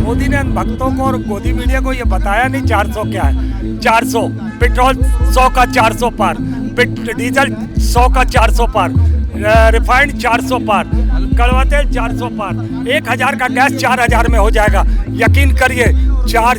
मोदी ने भक्तों को और गोदी मीडिया को ये बताया नहीं 400 क्या है। 400 पेट्रोल 100 का 400 पार, डीजल 100 का 400 पार, रिफाइंड 400 पार, कड़वा तेल 400 पार, 1000 का गैस 4000 में हो जाएगा। यकीन करिए 4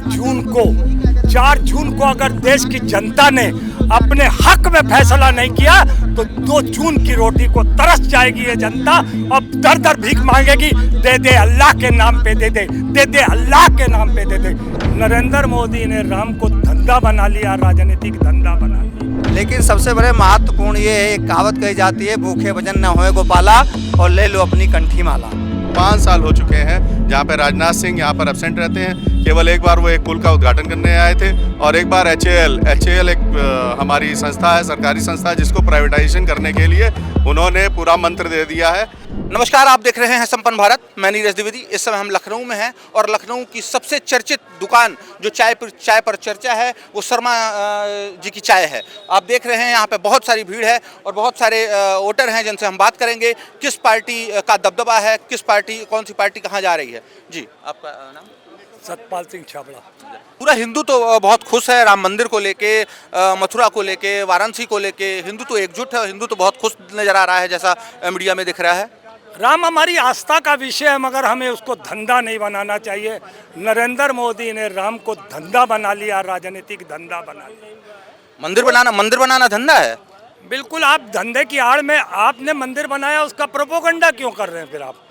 जून को अगर देश की जनता ने अपने हक में फैसला नहीं किया तो 2 जून की रोटी को तरस जाएगी ये जनता और दर दर भीख मांगेगी। दे दे अल्लाह के नाम पे दे दे अल्लाह के नाम पे दे दे। नरेंद्र मोदी ने राम को धंधा बना लिया, राजनीतिक धंधा बना लिया। लेकिन सबसे बड़े महत्वपूर्ण ये है, एक कहावत कही जाती है, भूखे भजन न होए गोपाला और ले लो अपनी कंठी माला। 5 साल हो चुके हैं जहाँ पे राजनाथ सिंह यहाँ पर एब्सेंट रहते हैं। केवल एक बार वो एक पुल का उद्घाटन करने आए थे और एक बार HAL एक हमारी संस्था है, सरकारी संस्था है, जिसको प्राइवेटाइजेशन करने के लिए उन्होंने पूरा मंत्र दे दिया है। नमस्कार, आप देख रहे हैं संपन्न भारत। मैं नीरज द्विवेदी। इस समय हम लखनऊ में हैं और लखनऊ की सबसे चर्चित दुकान जो चाय पर चर्चा है वो शर्मा जी की चाय है। आप देख रहे हैं यहाँ पे बहुत सारी भीड़ है और बहुत सारे वोटर हैं जिनसे हम बात करेंगे किस पार्टी का दबदबा है, किस पार्टी, कौन सी पार्टी कहाँ जा रही है। जी, आपका नाम? सतपाल सिंह छाबड़ा। पूरा हिंदू तो बहुत खुश है राम मंदिर को लेके, मथुरा को लेके, वाराणसी को लेके। हिंदू तो एकजुट है, हिंदू तो बहुत खुश नजर आ रहा है जैसा मीडिया में दिख रहा है। राम हमारी आस्था का विषय है मगर हमें उसको धंधा नहीं बनाना चाहिए। नरेंद्र मोदी ने राम को धंधा बना लिया, राजनीतिक धंधा बना लिया। मंदिर बनाना धंधा है? बिल्कुल। आप धंधे की आड़ में आपने मंदिर बनाया, उसका प्रोपोगंडा क्यों कर रहे हैं? फिर आप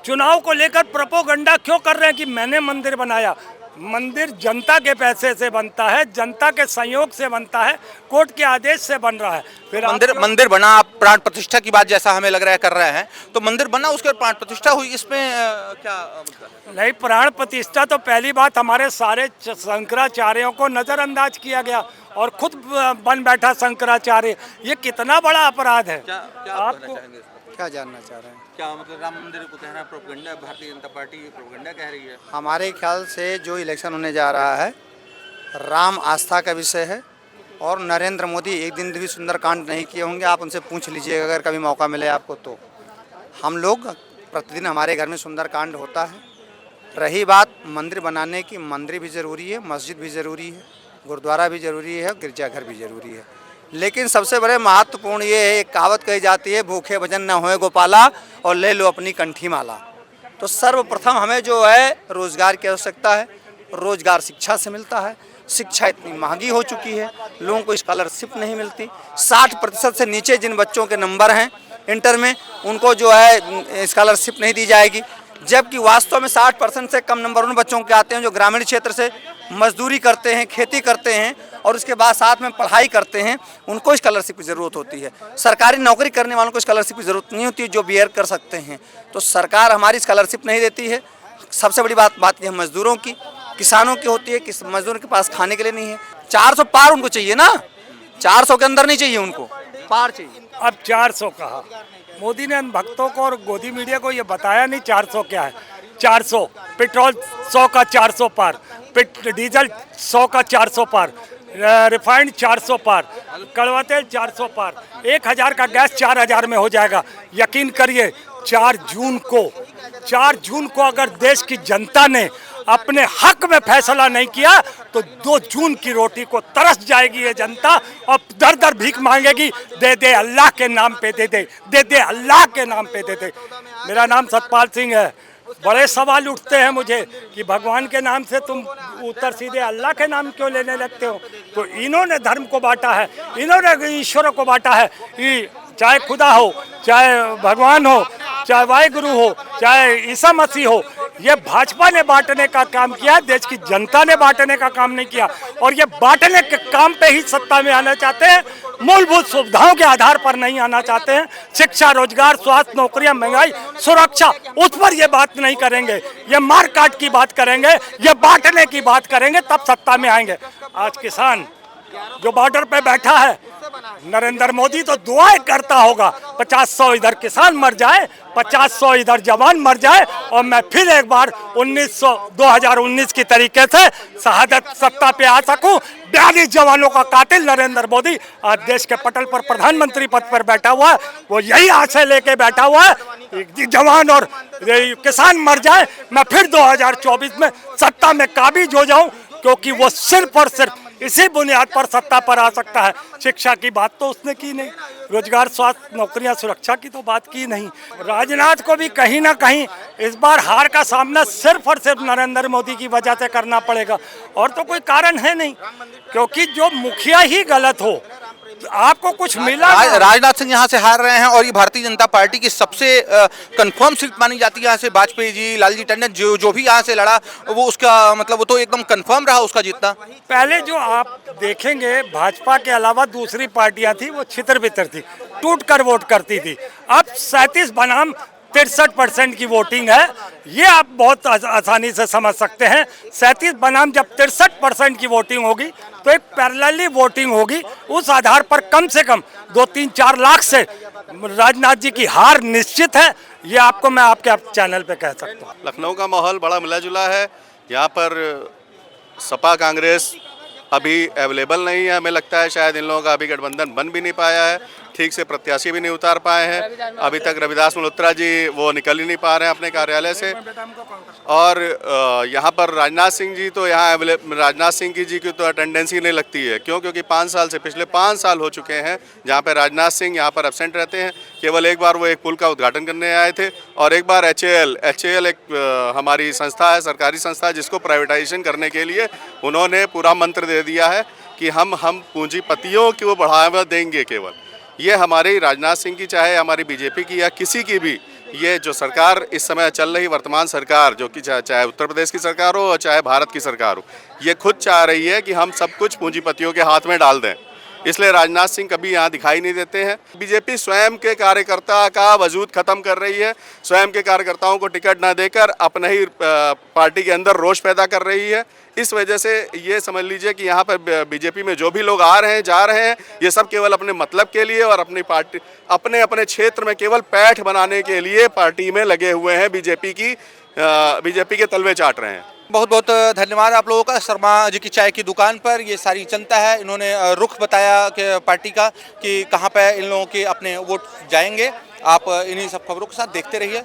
चुनाव को लेकर प्रोपोगंडा क्यों कर रहे हैं कि मैंने मंदिर बनाया? मंदिर जनता के पैसे से बनता है, जनता के सहयोग से बनता है, कोर्ट के आदेश से बन रहा है। फिर मंदिर बना, आप प्राण प्रतिष्ठा की बात जैसा हमें लग रहा है कर रहे हैं, तो मंदिर बना उसके बाद प्राण प्रतिष्ठा हुई, इसमें क्या मतलब? नहीं, प्राण प्रतिष्ठा तो पहली बात हमारे सारे शंकराचार्यों को नजरअंदाज किया गया और खुद बन बैठा शंकराचार्य। ये कितना बड़ा अपराध है। आपको क्या जानना चाह रहे हैं? क्या मतलब राम मंदिर को कहना propaganda, Bharatiya Janata party propaganda कह रही है? हमारे ख्याल से जो इलेक्शन होने जा रहा है राम आस्था का विषय है और नरेंद्र मोदी एक दिन भी सुंदरकांड नहीं किए होंगे। आप उनसे पूछ लीजिएगा अगर कभी मौका मिले आपको तो। हम लोग प्रतिदिन हमारे घर में सुंदरकांड होता है। रही बात मंदिर बनाने की, मंदिर भी ज़रूरी है, मस्जिद भी ज़रूरी है, गुरुद्वारा भी ज़रूरी है, गिरजाघर भी ज़रूरी है। लेकिन सबसे बड़े महत्वपूर्ण ये है, एक कहावत कही जाती है, भूखे भजन न होए गोपाला और ले लो अपनी कंठी माला। तो सर्वप्रथम हमें जो है रोज़गार की आवश्यकता है। रोज़गार शिक्षा से मिलता है। शिक्षा इतनी महंगी हो चुकी है, लोगों को स्कॉलरशिप नहीं मिलती। 60% से नीचे जिन बच्चों के नंबर हैं इंटर में, उनको जो है स्कॉलरशिप नहीं दी जाएगी। जबकि वास्तव में 60% से कम नंबर उन बच्चों के आते हैं जो ग्रामीण क्षेत्र से मजदूरी करते हैं, खेती करते हैं और उसके बाद साथ में पढ़ाई करते हैं। उनको स्कॉलरशिप की ज़रूरत होती है। सरकारी नौकरी करने वालों को स्कॉलरशिप की ज़रूरत नहीं होती, जो बीएड कर सकते हैं। तो सरकार हमारी स्कॉलरशिप नहीं देती है। सबसे बड़ी बात यह मजदूरों की, किसानों की होती है कि मजदूरों के पास खाने के लिए नहीं है। 400 पार उनको चाहिए ना, 400 के अंदर नहीं चाहिए, उनको पार चाहिए। अब 400 कहा। मोदी ने भक्तों को और गोदी मीडिया को ये बताया नहीं 400 क्या है। 400 पेट्रोल 100 का 400 पार, डीजल 100 का 400 पार, रिफाइंड 400 पार, कड़वा तेल 400 पार, 1000 का गैस 4000 में हो जाएगा। यकीन करिए 4 जून को अगर देश की जनता ने अपने हक में फैसला नहीं किया तो 2 जून की रोटी को तरस जाएगी ये जनता और दर दर भीख मांगेगी। दे दे अल्लाह के नाम पे दे दे अल्लाह के नाम पे दे दे। मेरा नाम सतपाल सिंह है। बड़े सवाल उठते हैं मुझे कि भगवान के नाम से तुम उत्तर सीधे अल्लाह के नाम क्यों लेने लगते हो? तो इन्होंने धर्म को बांटा है, इन्होंने ईश्वर को बांटा है। चाहे खुदा हो, चाहे भगवान हो, चाहे वाहिगुरु हो, चाहे ईसा मसीह हो, ये भाजपा ने बांटने का काम किया, देश की जनता ने बांटने का काम नहीं किया। और ये बांटने के काम पे ही सत्ता में आना चाहते हैं, मूलभूत सुविधाओं के आधार पर नहीं आना चाहते हैं। शिक्षा, रोजगार, स्वास्थ्य, नौकरियां, महंगाई, सुरक्षा, उस पर ये बात नहीं करेंगे। ये मारकाट की बात करेंगे, ये बांटने की बात करेंगे, तब सत्ता में आएंगे। आज किसान जो बॉर्डर पे बैठा है नरेंद्र मोदी, तो दुआएं करता होगा 50-100 इधर किसान मर जाए, 50-100 इधर जवान मर जाए और मैं फिर एक बार 2019 की तरीके से शहादत सत्ता पे आ सकूं। 42 जवानों का कातिल नरेंद्र मोदी आज देश के पटल पर प्रधानमंत्री पद पर बैठा हुआ है, वो यही आशय लेके बैठा हुआ है जवान और किसान मर जाए, मैं फिर 2024 में सत्ता में काबिज हो जाऊं, क्योंकि वो सिर्फ और सिर्फ इसी बुनियाद पर सत्ता पर आ सकता है। शिक्षा की बात तो उसने की नहीं, रोजगार, स्वास्थ्य, नौकरियां, सुरक्षा की तो बात की नहीं। राजनाथ को भी कहीं ना कहीं इस बार हार का सामना सिर्फ और सिर्फ नरेंद्र मोदी की वजह से करना पड़ेगा, और तो कोई कारण है नहीं, क्योंकि जो मुखिया ही गलत हो, आपको कुछ मिला राजनाथ सिंह यहाँ से हार रहे हैं और ये भारतीय जनता पार्टी की सबसे कंफर्म सीट मानी जाती है। यहाँ से वाजपेयी जी, लालजी टंडन जो भी यहाँ से लड़ा, वो उसका मतलब वो तो एकदम कंफर्म रहा उसका जीतना। पहले जो आप देखेंगे भाजपा के अलावा दूसरी पार्टियां थी वो छितर बितर थी, टूट कर वोट करती थी। अब 37 बनाम 63% की वोटिंग है, ये आप बहुत आसानी से समझ सकते हैं। 37 बनाम जब 63% की वोटिंग होगी तो एक पैरेलली वोटिंग होगी, उस आधार पर कम से कम 2-3-4 लाख से राजनाथ जी की हार निश्चित है। ये आपको मैं आपके चैनल पे कह सकता हूँ। लखनऊ का माहौल बड़ा मिला जुला है। यहाँ पर सपा कांग्रेस अभी अवेलेबल नहीं है, हमें लगता है शायद इन लोगों का अभी गठबंधन बन भी नहीं पाया है, ठीक से प्रत्याशी भी नहीं उतार पाए हैं अभी तक। रविदास मल्होत्रा जी वो निकल ही नहीं पा रहे हैं अपने कार्यालय से, और यहाँ पर राजनाथ सिंह जी तो यहाँ राजनाथ सिंह जी की तो अटेंडेंस ही नहीं लगती है। क्यों? क्योंकि 5 साल से, पिछले 5 साल हो चुके हैं जहाँ पर राजनाथ सिंह यहाँ पर एब्सेंट रहते हैं। केवल एक बार वो एक पुल का उद्घाटन करने आए थे, और एक बार HAL एक हमारी संस्था है, सरकारी संस्था है, जिसको प्राइवेटाइजेशन करने के लिए उन्होंने पूरा मंत्र दे दिया है कि हम पूंजीपतियों को बढ़ावा देंगे। केवल ये हमारे राजनाथ सिंह की, चाहे हमारी बीजेपी की या किसी की भी, ये जो सरकार इस समय चल रही वर्तमान सरकार, जो कि चाहे उत्तर प्रदेश की सरकार हो और चाहे भारत की सरकार हो, ये खुद चाह रही है कि हम सब कुछ पूंजीपतियों के हाथ में डाल दें। इसलिए राजनाथ सिंह कभी यहाँ दिखाई नहीं देते हैं। बीजेपी स्वयं के कार्यकर्ता का वजूद खत्म कर रही है, स्वयं के कार्यकर्ताओं को टिकट न देकर अपने ही पार्टी के अंदर रोष पैदा कर रही है। इस वजह से ये समझ लीजिए कि यहाँ पर बीजेपी में जो भी लोग आ रहे हैं, जा रहे हैं, ये सब केवल अपने मतलब के लिए और अपनी पार्टी, अपने क्षेत्र में केवल पैठ बनाने के लिए पार्टी में लगे हुए हैं। बीजेपी के तलवे चाट रहे हैं। बहुत बहुत धन्यवाद आप लोगों का। शर्मा जी की चाय की दुकान पर ये सारी जनता है, इन्होंने रुख बताया कि पार्टी का कि कहाँ पे इन लोगों के अपने वोट जाएंगे। आप इन्हीं सब खबरों के साथ देखते रहिए।